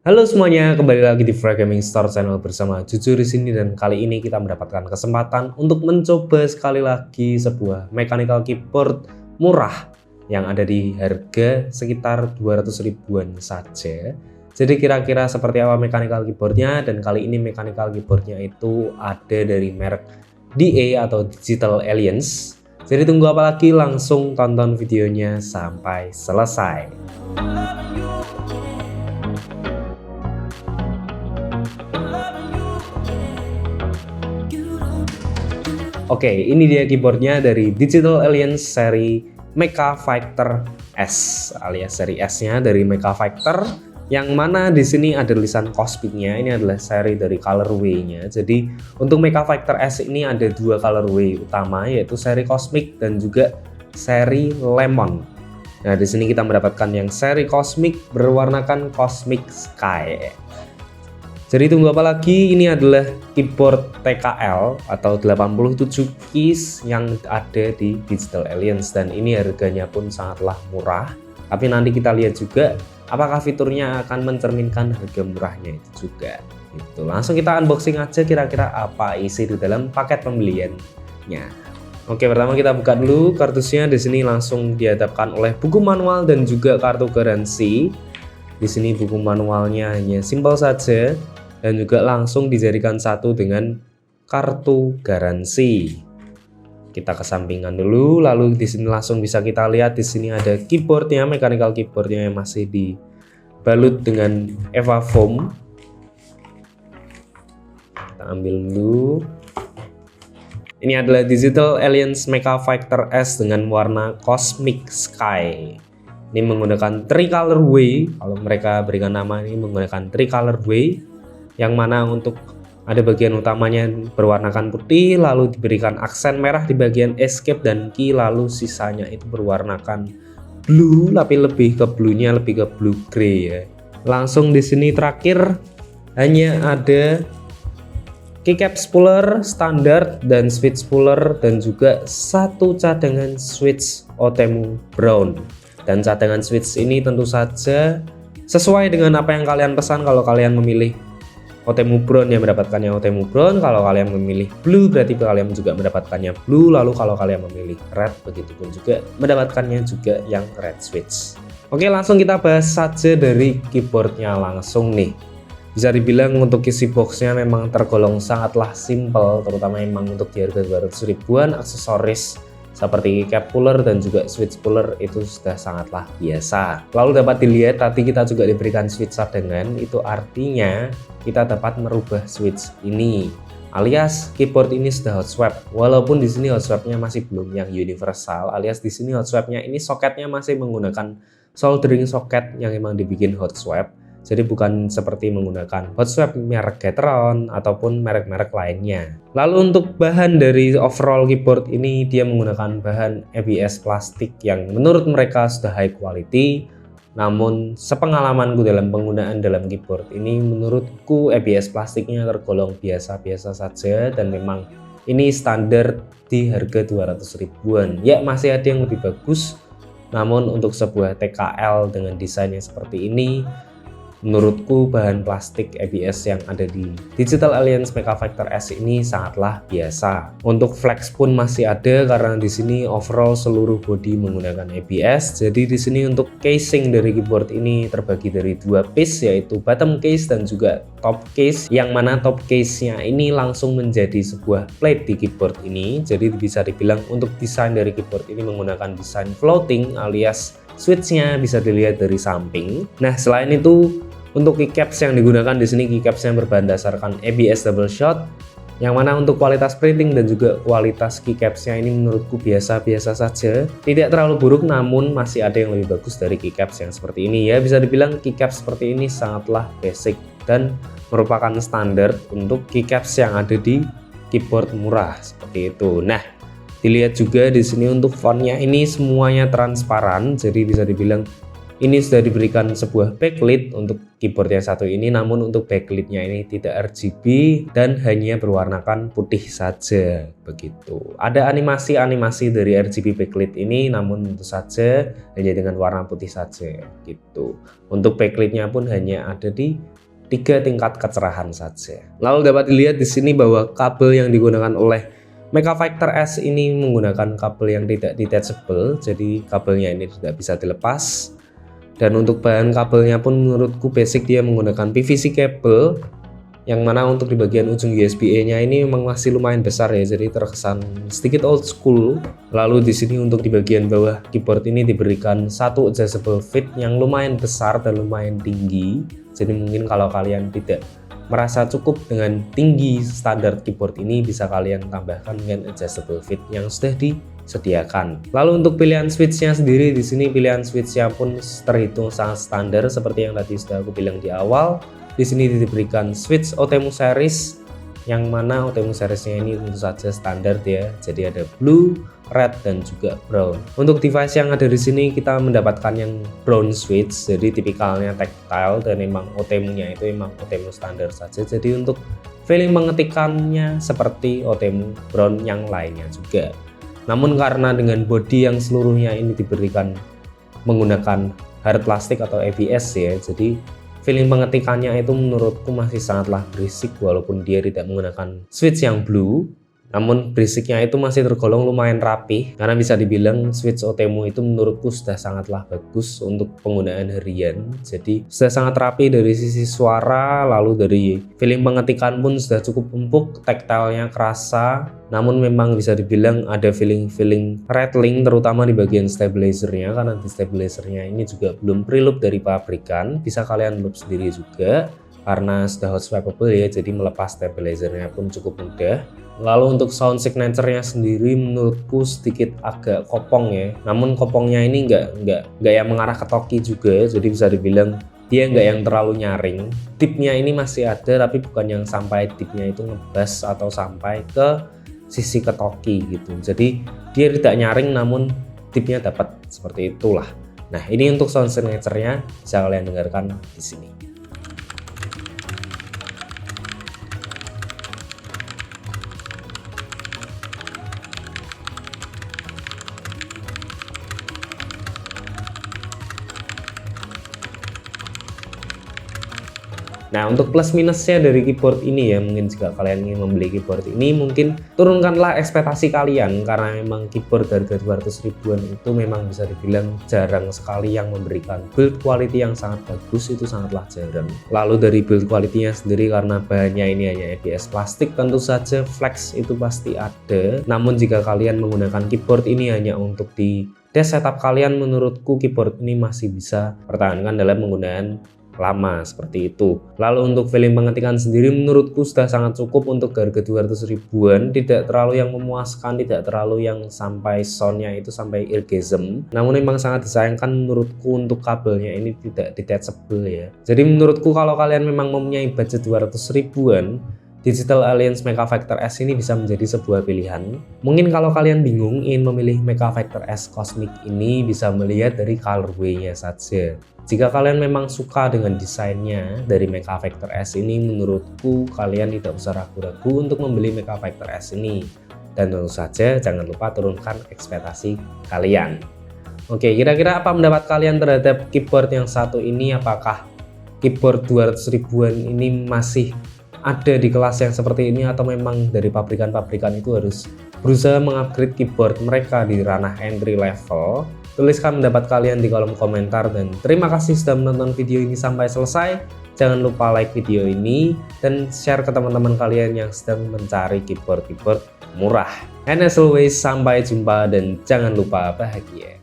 Halo semuanya, kembali lagi di Frag Gaming Store Channel bersama Jujur di sini, dan kali ini kita mendapatkan kesempatan untuk mencoba sekali lagi sebuah mechanical keyboard murah yang ada di harga sekitar 200 ribuan saja. Jadi kira-kira seperti apa mechanical keyboardnya, dan kali ini mechanical keyboardnya itu ada dari merek DA atau Digital Aliens. Jadi tunggu apa lagi, langsung tonton videonya sampai selesai. Oke, ini dia keyboardnya dari Digital Aliens seri Mecha Fighter S, alias seri S-nya dari Mecha Fighter, yang mana di sini ada tulisan Cosmic-nya. Ini adalah seri dari colorway-nya. Jadi untuk Mecha Fighter S ini ada dua colorway utama, yaitu seri Cosmic dan juga seri Lemon. Nah, di sini kita mendapatkan yang seri Cosmic berwarnakan Cosmic Sky. Jadi tunggu apa lagi, ini adalah keyboard TKL atau 87 keys yang ada di Digital Aliens, dan ini harganya pun sangatlah murah. Tapi nanti kita lihat juga apakah fiturnya akan mencerminkan harga murahnya itu juga. Itu langsung kita unboxing aja kira-kira apa isi di dalam paket pembeliannya. Oke, pertama kita buka dulu kardusnya. Di sini langsung dihadapkan oleh buku manual dan juga kartu garansi. Di sini buku manualnya hanya simpel saja, dan juga langsung dijadikan satu dengan kartu garansi. Kita kesampingkan dulu, lalu di sini langsung bisa kita lihat di sini ada keyboardnya, mechanical keyboardnya yang masih dibalut dengan Eva Foam. Kita ambil dulu. Ini adalah Digital Aliens Mecha Fighter S dengan warna Cosmic Sky. Ini menggunakan tricolorway, kalau mereka berikan nama ini menggunakan tricolorway, yang mana untuk ada bagian utamanya berwarnakan putih, lalu diberikan aksen merah di bagian escape dan key, lalu sisanya itu berwarnakan blue, tapi lebih ke blue-nya lebih ke blue grey ya. Langsung di sini terakhir hanya ada keycap spooler standar dan switch spooler, dan juga satu cadangan switch Otemu Brown. Dan cadangan switch ini tentu saja sesuai dengan apa yang kalian pesan. Kalau kalian memilih Otemu Brown yang mendapatkannya Otemu Brown, kalau kalian memilih blue berarti kalian juga mendapatkannya blue, lalu kalau kalian memilih red begitupun juga mendapatkannya juga yang red switch. Oke, langsung kita bahas saja dari keyboardnya langsung nih. Bisa dibilang untuk isi boxnya memang tergolong sangatlah simple, terutama memang untuk di harga 200 ribuan. Aksesoris seperti keycap puller dan juga switch puller itu sudah sangatlah biasa. Lalu dapat dilihat tadi kita juga diberikan switch cadangan, itu artinya kita dapat merubah switch ini, alias keyboard ini sudah hot swap. Walaupun di sini hot swapnya masih belum yang universal, alias di sini hot swapnya ini soketnya masih menggunakan soldering socket yang memang dibikin hot swap. Jadi bukan seperti menggunakan hot swap merek Gateron ataupun merek-merek lainnya. Lalu untuk bahan dari overall keyboard ini, dia menggunakan bahan ABS plastik yang menurut mereka sudah high quality. Namun sepengalamanku dalam penggunaan dalam keyboard ini, menurutku ABS plastiknya tergolong biasa-biasa saja, dan memang ini standar di harga 200 ribuan. Ya, masih ada yang lebih bagus. Namun untuk sebuah TKL dengan desainnya seperti ini, menurutku bahan plastik ABS yang ada di Digital Aliens Mecha Fighter S ini sangatlah biasa. Untuk flex pun masih ada karena di sini overall seluruh body menggunakan ABS. Jadi di sini untuk casing dari keyboard ini terbagi dari dua piece, yaitu bottom case dan juga top case, yang mana top case-nya ini langsung menjadi sebuah plate di keyboard ini. Jadi bisa dibilang untuk desain dari keyboard ini menggunakan desain floating, alias switch-nya bisa dilihat dari samping. Nah, selain itu untuk keycaps yang digunakan di sini, keycaps yang berbahan dasarkan ABS double shot, yang mana untuk kualitas printing dan juga kualitas keycapsnya ini menurutku biasa-biasa saja, tidak terlalu buruk, namun masih ada yang lebih bagus dari keycaps yang seperti ini ya. Bisa dibilang keycaps seperti ini sangatlah basic dan merupakan standar untuk keycaps yang ada di keyboard murah seperti itu. Nah, dilihat juga di sini untuk fontnya ini semuanya transparan, jadi bisa dibilang ini sudah diberikan sebuah backlit untuk keyboard yang satu ini, namun untuk backlit-nya ini tidak RGB dan hanya berwarnakan putih saja begitu. Ada animasi-animasi dari RGB backlit ini, namun tentu saja hanya dengan warna putih saja gitu. Untuk backlit-nya pun hanya ada di 3 tingkat kecerahan saja. Lalu dapat dilihat di sini bahwa kabel yang digunakan oleh Mecha Factor S ini menggunakan kabel yang tidak detachable, jadi kabelnya ini tidak bisa dilepas. Dan untuk bahan kabelnya pun menurutku basic dia menggunakan PVC kabel, yang mana untuk di bagian ujung USB-A nya ini memang masih lumayan besar ya, jadi terkesan sedikit old school. Lalu di sini untuk di bagian bawah keyboard ini diberikan satu adjustable fit yang lumayan besar dan lumayan tinggi. Jadi mungkin kalau kalian tidak merasa cukup dengan tinggi standar keyboard ini, bisa kalian tambahkan dengan adjustable fit yang sudah disediakan. Lalu untuk pilihan switchnya sendiri, di sini pilihan switchnya pun terhitung sangat standar seperti yang tadi sudah aku bilang di awal. Di sini diberikan switch OTEMU series, yang mana OTEMU seriesnya ini tentu saja standar ya. Jadi ada blue, red, dan juga brown. Untuk device yang ada di sini kita mendapatkan yang brown switch, jadi tipikalnya tactile dan memang OTEMU-nya itu memang OTEMU standar saja. Jadi untuk feeling mengetikannya seperti OTEMU brown yang lainnya juga. Namun karena dengan body yang seluruhnya ini diberikan menggunakan hard plastik atau ABS ya, jadi feeling pengetikannya itu menurutku masih sangatlah berisik walaupun dia tidak menggunakan switch yang blue. Namun berisiknya itu masih tergolong lumayan rapi, karena bisa dibilang switch OTEMU itu menurutku sudah sangatlah bagus untuk penggunaan harian. Jadi sudah sangat rapi dari sisi suara, lalu dari feeling pengetikan pun sudah cukup empuk, tactile-nya kerasa. Namun memang bisa dibilang ada feeling rattling terutama di bagian stabilizer-nya, karena di stabilizer-nya ini juga belum pre-loop dari pabrikan. Bisa kalian loop sendiri juga karena sudah hot swappable ya, jadi melepas stabilizer-nya pun cukup mudah. Lalu untuk sound signature-nya sendiri menurutku sedikit agak kopong ya. Namun kopongnya ini nggak yang mengarah ke toki juga, jadi bisa dibilang dia nggak yang terlalu nyaring. Tipnya ini masih ada, tapi bukan yang sampai tipnya itu ngebas atau sampai ke sisi ke toki gitu. Jadi dia tidak nyaring, namun tipnya dapat seperti itulah. Nah, ini untuk sound signature-nya bisa kalian dengarkan di sini. Nah, untuk plus minusnya dari keyboard ini ya, mungkin jika kalian ingin membeli keyboard ini, mungkin turunkanlah ekspektasi kalian, karena memang keyboard harga 200 ribuan itu memang bisa dibilang jarang sekali yang memberikan build quality yang sangat bagus, itu sangatlah jarang. Lalu dari build quality-nya sendiri, karena bahannya ini hanya ABS plastik, tentu saja flex itu pasti ada. Namun jika kalian menggunakan keyboard ini hanya untuk di desk setup kalian, menurutku keyboard ini masih bisa pertahankan dalam penggunaan lama seperti itu. Lalu untuk feeling pengetikan sendiri menurutku sudah sangat cukup untuk harga 200 ribuan, tidak terlalu yang memuaskan, tidak terlalu yang sampai soundnya itu sampai eargasm. Namun memang sangat disayangkan menurutku untuk kabelnya ini tidak detachable ya. Jadi menurutku kalau kalian memang mempunyai budget 200 ribuan, Digital Alliance Mecha Factor S ini bisa menjadi sebuah pilihan. Mungkin kalau kalian bingung ingin memilih Mecha Factor S Cosmic ini, bisa melihat dari colorway-nya saja. Jika kalian memang suka dengan desainnya dari Mecha Factor S ini, menurutku kalian tidak usah ragu-ragu untuk membeli Mecha Factor S ini. Dan tentu saja jangan lupa turunkan ekspektasi kalian. Oke, kira-kira apa pendapat kalian terhadap keyboard yang satu ini? Apakah keyboard 200 ribuan ini masih ada di kelas yang seperti ini, atau memang dari pabrikan-pabrikan itu harus berusaha mengupgrade keyboard mereka di ranah entry level? Tuliskan pendapat kalian di kolom komentar, dan terima kasih sudah menonton video ini sampai selesai. Jangan lupa like video ini dan share ke teman-teman kalian yang sedang mencari keyboard murah. And as always, sampai jumpa dan jangan lupa bahagia.